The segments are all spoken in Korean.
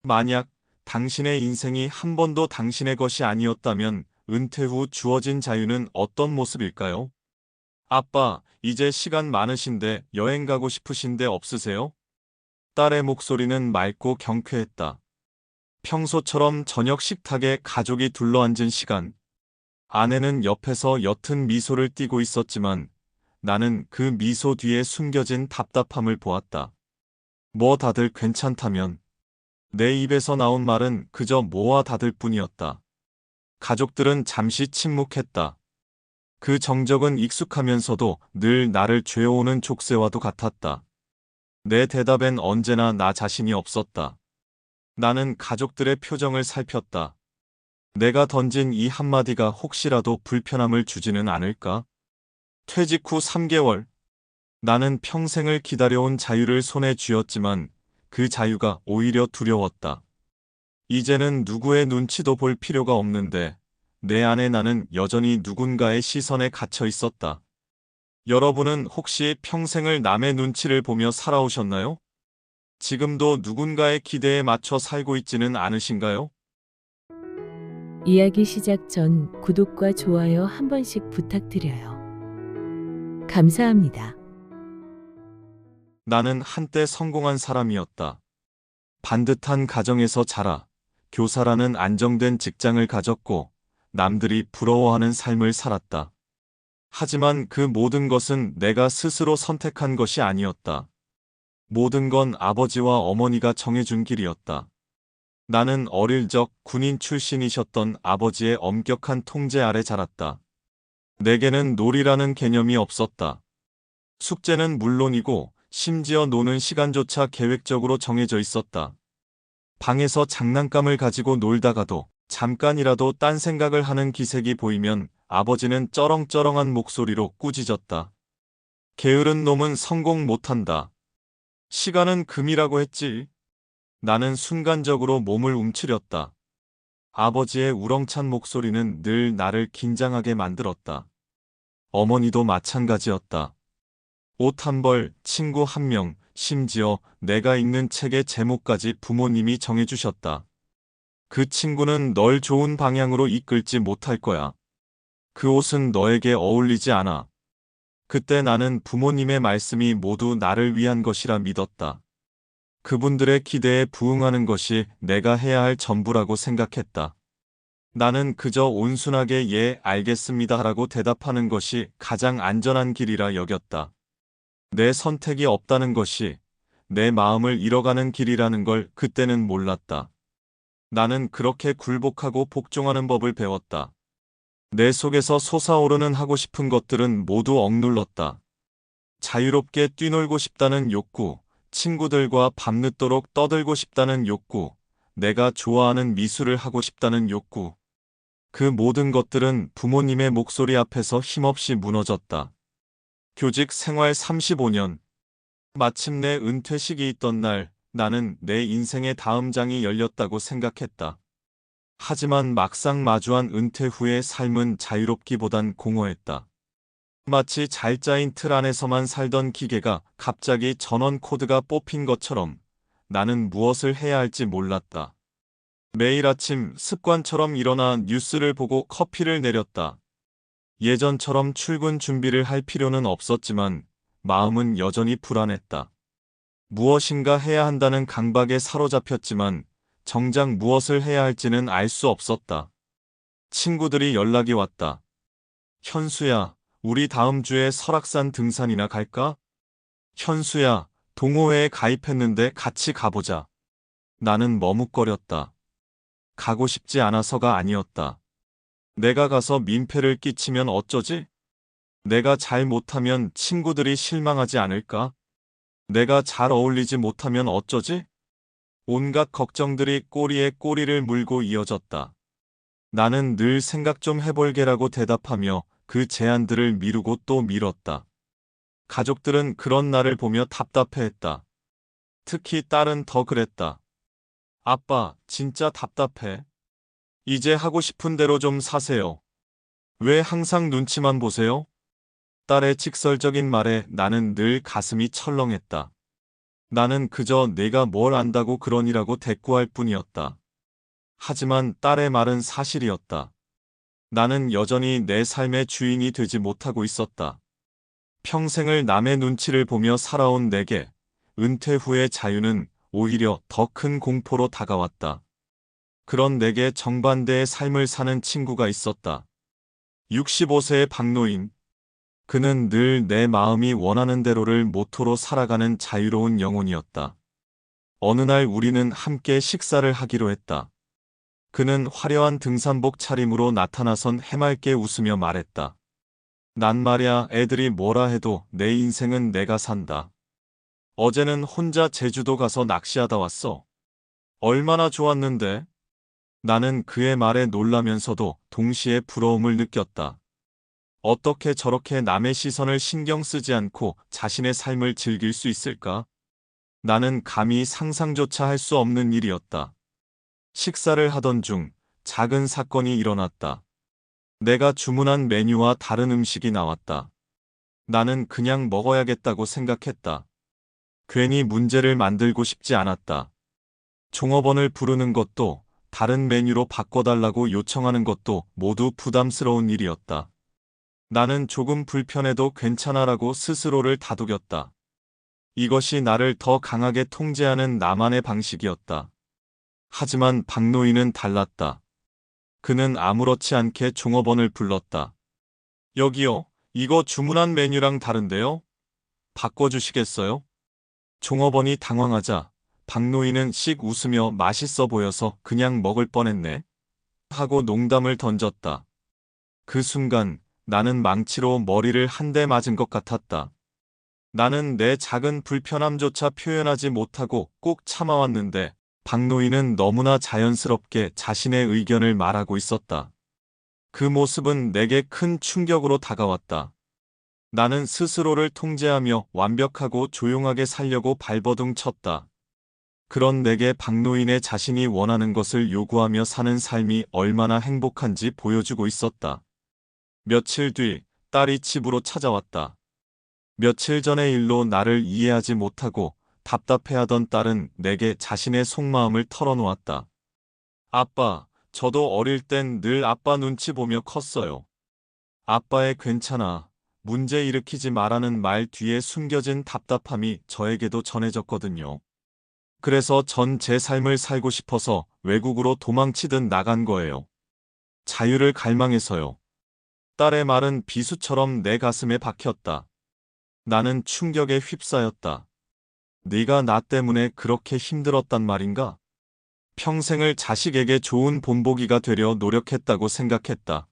만약 당신의 인생이 한 번도 당신의 것이 아니었다면 은퇴 후 주어진 자유는 어떤 모습일까요? 아빠, 이제 시간 많으신데 여행 가고 싶으신데 없으세요? 딸의 목소리는 맑고 경쾌했다. 평소처럼 저녁 식탁에 가족이 둘러앉은 시간. 아내는 옆에서 옅은 미소를 띠고 있었지만 나는 그 미소 뒤에 숨겨진 답답함을 보았다. 뭐 다들 괜찮다면. 내 입에서 나온 말은 그저 뭐와 다들 뿐이었다. 가족들은 잠시 침묵했다. 그 정적은 익숙하면서도 늘 나를 죄어오는 족쇄와도 같았다. 내 대답엔 언제나 나 자신이 없었다. 나는 가족들의 표정을 살폈다. 내가 던진 이 한마디가 혹시라도 불편함을 주지는 않을까? 퇴직 후 3개월. 나는 평생을 기다려온 자유를 손에 쥐었지만 그 자유가 오히려 두려웠다. 이제는 누구의 눈치도 볼 필요가 없는데 내 안에 나는 여전히 누군가의 시선에 갇혀 있었다. 여러분은 혹시 평생을 남의 눈치를 보며 살아오셨나요? 지금도 누군가의 기대에 맞춰 살고 있지는 않으신가요? 이야기 시작 전 구독과 좋아요 한 번씩 부탁드려요. 감사합니다. 나는 한때 성공한 사람이었다. 반듯한 가정에서 자라 교사라는 안정된 직장을 가졌고 남들이 부러워하는 삶을 살았다. 하지만 그 모든 것은 내가 스스로 선택한 것이 아니었다. 모든 건 아버지와 어머니가 정해준 길이었다. 나는 어릴 적 군인 출신이셨던 아버지의 엄격한 통제 아래 자랐다. 내게는 놀이라는 개념이 없었다. 숙제는 물론이고 심지어 노는 시간조차 계획적으로 정해져 있었다. 방에서 장난감을 가지고 놀다가도 잠깐이라도 딴 생각을 하는 기색이 보이면 아버지는 쩌렁쩌렁한 목소리로 꾸짖었다. 게으른 놈은 성공 못한다. 시간은 금이라고 했지. 나는 순간적으로 몸을 움츠렸다. 아버지의 우렁찬 목소리는 늘 나를 긴장하게 만들었다. 어머니도 마찬가지였다. 옷 한 벌, 친구 한 명, 심지어 내가 읽는 책의 제목까지 부모님이 정해주셨다. 그 친구는 널 좋은 방향으로 이끌지 못할 거야. 그 옷은 너에게 어울리지 않아. 그때 나는 부모님의 말씀이 모두 나를 위한 것이라 믿었다. 그분들의 기대에 부응하는 것이 내가 해야 할 전부라고 생각했다. 나는 그저 온순하게 예, 알겠습니다 라고 대답하는 것이 가장 안전한 길이라 여겼다. 내 선택이 없다는 것이 내 마음을 잃어가는 길이라는 걸 그때는 몰랐다. 나는 그렇게 굴복하고 복종하는 법을 배웠다. 내 속에서 솟아오르는 하고 싶은 것들은 모두 억눌렀다. 자유롭게 뛰놀고 싶다는 욕구, 친구들과 밤늦도록 떠들고 싶다는 욕구, 내가 좋아하는 미술을 하고 싶다는 욕구. 그 모든 것들은 부모님의 목소리 앞에서 힘없이 무너졌다. 교직 생활 35년. 마침내 은퇴식이 있던 날, 나는 내 인생의 다음 장이 열렸다고 생각했다. 하지만 막상 마주한 은퇴 후의 삶은 자유롭기보단 공허했다. 마치 잘 짜인 틀 안에서만 살던 기계가 갑자기 전원 코드가 뽑힌 것처럼 나는 무엇을 해야 할지 몰랐다. 매일 아침 습관처럼 일어나 뉴스를 보고 커피를 내렸다. 예전처럼 출근 준비를 할 필요는 없었지만 마음은 여전히 불안했다. 무엇인가 해야 한다는 강박에 사로잡혔지만 정작 무엇을 해야 할지는 알 수 없었다. 친구들이 연락이 왔다. 현수야, 우리 다음 주에 설악산 등산이나 갈까? 현수야, 동호회에 가입했는데 같이 가보자. 나는 머뭇거렸다. 가고 싶지 않아서가 아니었다. 내가 가서 민폐를 끼치면 어쩌지? 내가 잘 못하면 친구들이 실망하지 않을까? 내가 잘 어울리지 못하면 어쩌지? 온갖 걱정들이 꼬리에 꼬리를 물고 이어졌다. 나는 늘 생각 좀 해볼게라고 대답하며 그 제안들을 미루고 또 미뤘다. 가족들은 그런 나를 보며 답답해했다. 특히 딸은 더 그랬다. 아빠, 진짜 답답해. 이제 하고 싶은 대로 좀 사세요. 왜 항상 눈치만 보세요? 딸의 직설적인 말에 나는 늘 가슴이 철렁했다. 나는 그저 내가 뭘 안다고 그러니라고 대꾸할 뿐이었다. 하지만 딸의 말은 사실이었다. 나는 여전히 내 삶의 주인이 되지 못하고 있었다. 평생을 남의 눈치를 보며 살아온 내게 은퇴 후의 자유는 오히려 더 큰 공포로 다가왔다. 그런 내게 정반대의 삶을 사는 친구가 있었다. 65세의 박노인. 그는 늘 내 마음이 원하는 대로를 모토로 살아가는 자유로운 영혼이었다. 어느 날 우리는 함께 식사를 하기로 했다. 그는 화려한 등산복 차림으로 나타나선 해맑게 웃으며 말했다. 난 말야 애들이 뭐라 해도 내 인생은 내가 산다. 어제는 혼자 제주도 가서 낚시하다 왔어. 얼마나 좋았는데? 나는 그의 말에 놀라면서도 동시에 부러움을 느꼈다. 어떻게 저렇게 남의 시선을 신경 쓰지 않고 자신의 삶을 즐길 수 있을까? 나는 감히 상상조차 할 수 없는 일이었다. 식사를 하던 중 작은 사건이 일어났다. 내가 주문한 메뉴와 다른 음식이 나왔다. 나는 그냥 먹어야겠다고 생각했다. 괜히 문제를 만들고 싶지 않았다. 종업원을 부르는 것도 다른 메뉴로 바꿔달라고 요청하는 것도 모두 부담스러운 일이었다. 나는 조금 불편해도 괜찮아라고 스스로를 다독였다. 이것이 나를 더 강하게 통제하는 나만의 방식이었다. 하지만 박노인은 달랐다. 그는 아무렇지 않게 종업원을 불렀다. 여기요, 이거 주문한 메뉴랑 다른데요? 바꿔주시겠어요? 종업원이 당황하자 박노인은 씩 웃으며 맛있어 보여서 그냥 먹을 뻔했네. 하고 농담을 던졌다. 그 순간 나는 망치로 머리를 한 대 맞은 것 같았다. 나는 내 작은 불편함조차 표현하지 못하고 꼭 참아왔는데 박노인은 너무나 자연스럽게 자신의 의견을 말하고 있었다. 그 모습은 내게 큰 충격으로 다가왔다. 나는 스스로를 통제하며 완벽하고 조용하게 살려고 발버둥 쳤다. 그런 내게 박노인의 자신이 원하는 것을 요구하며 사는 삶이 얼마나 행복한지 보여주고 있었다. 며칠 뒤 딸이 집으로 찾아왔다. 며칠 전의 일로 나를 이해하지 못하고 답답해하던 딸은 내게 자신의 속마음을 털어놓았다. 아빠, 저도 어릴 땐 늘 아빠 눈치 보며 컸어요. 아빠의 괜찮아, 문제 일으키지 마라는 말 뒤에 숨겨진 답답함이 저에게도 전해졌거든요. 그래서 전 제 삶을 살고 싶어서 외국으로 도망치듯 나간 거예요. 자유를 갈망해서요. 딸의 말은 비수처럼 내 가슴에 박혔다. 나는 충격에 휩싸였다. 네가 나 때문에 그렇게 힘들었단 말인가? 평생을 자식에게 좋은 본보기가 되려 노력했다고 생각했다.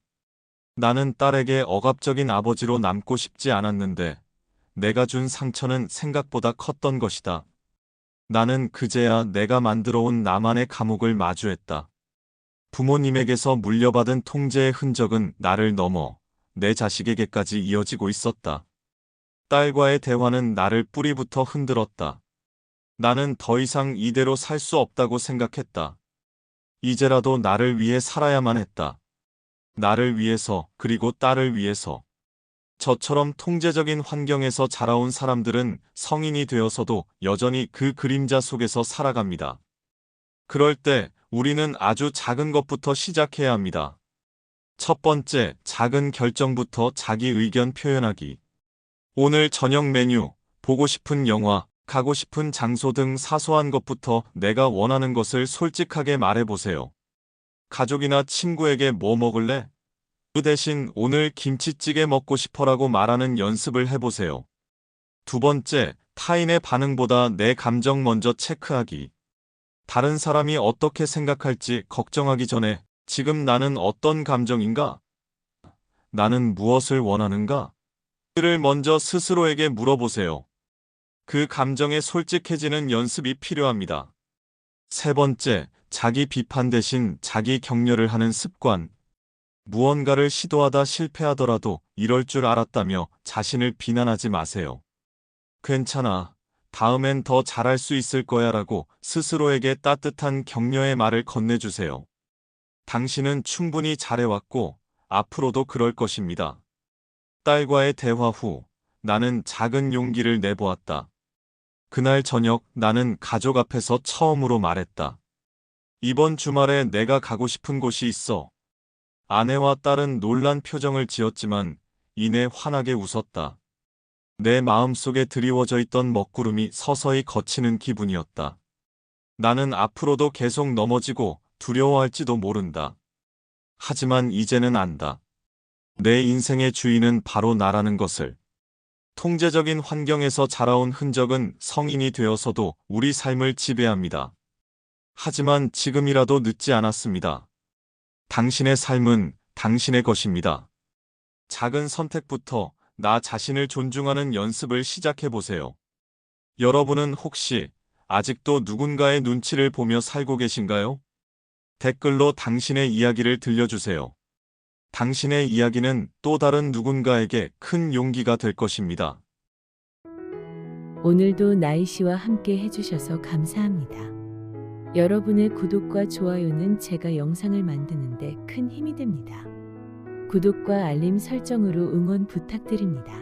나는 딸에게 억압적인 아버지로 남고 싶지 않았는데 내가 준 상처는 생각보다 컸던 것이다. 나는 그제야 내가 만들어온 나만의 감옥을 마주했다. 부모님에게서 물려받은 통제의 흔적은 나를 넘어 내 자식에게까지 이어지고 있었다. 딸과의 대화는 나를 뿌리부터 흔들었다. 나는 더 이상 이대로 살 수 없다고 생각했다. 이제라도 나를 위해 살아야만 했다. 나를 위해서, 그리고 딸을 위해서. 저처럼 통제적인 환경에서 자라온 사람들은 성인이 되어서도 여전히 그 그림자 속에서 살아갑니다. 그럴 때 우리는 아주 작은 것부터 시작해야 합니다. 첫 번째, 작은 결정부터 자기 의견 표현하기. 오늘 저녁 메뉴, 보고 싶은 영화, 가고 싶은 장소 등 사소한 것부터 내가 원하는 것을 솔직하게 말해보세요. 가족이나 친구에게 뭐 먹을래? 그 대신 오늘 김치찌개 먹고 싶어라고 말하는 연습을 해보세요. 두 번째, 타인의 반응보다 내 감정 먼저 체크하기. 다른 사람이 어떻게 생각할지 걱정하기 전에 지금 나는 어떤 감정인가? 나는 무엇을 원하는가? 를 먼저 스스로에게 물어보세요. 그 감정에 솔직해지는 연습이 필요합니다. 세 번째, 자기 비판 대신 자기 격려를 하는 습관. 무언가를 시도하다 실패하더라도 이럴 줄 알았다며 자신을 비난하지 마세요. 괜찮아. 다음엔 더 잘할 수 있을 거야 라고 스스로에게 따뜻한 격려의 말을 건네주세요. 당신은 충분히 잘해왔고 앞으로도 그럴 것입니다. 딸과의 대화 후 나는 작은 용기를 내보았다. 그날 저녁 나는 가족 앞에서 처음으로 말했다. 이번 주말에 내가 가고 싶은 곳이 있어. 아내와 딸은 놀란 표정을 지었지만 이내 환하게 웃었다. 내 마음속에 드리워져 있던 먹구름이 서서히 걷히는 기분이었다. 나는 앞으로도 계속 넘어지고 두려워할지도 모른다. 하지만 이제는 안다. 내 인생의 주인은 바로 나라는 것을. 통제적인 환경에서 자라온 흔적은 성인이 되어서도 우리 삶을 지배합니다. 하지만 지금이라도 늦지 않았습니다. 당신의 삶은 당신의 것입니다. 작은 선택부터 나 자신을 존중하는 연습을 시작해 보세요. 여러분은 혹시 아직도 누군가의 눈치를 보며 살고 계신가요? 댓글로 당신의 이야기를 들려주세요. 당신의 이야기는 또 다른 누군가에게 큰 용기가 될 것입니다. 오늘도 나이 씨와 함께 해주셔서 감사합니다. 여러분의 구독과 좋아요는 제가 영상을 만드는데 큰 힘이 됩니다. 구독과 알림 설정으로 응원 부탁드립니다.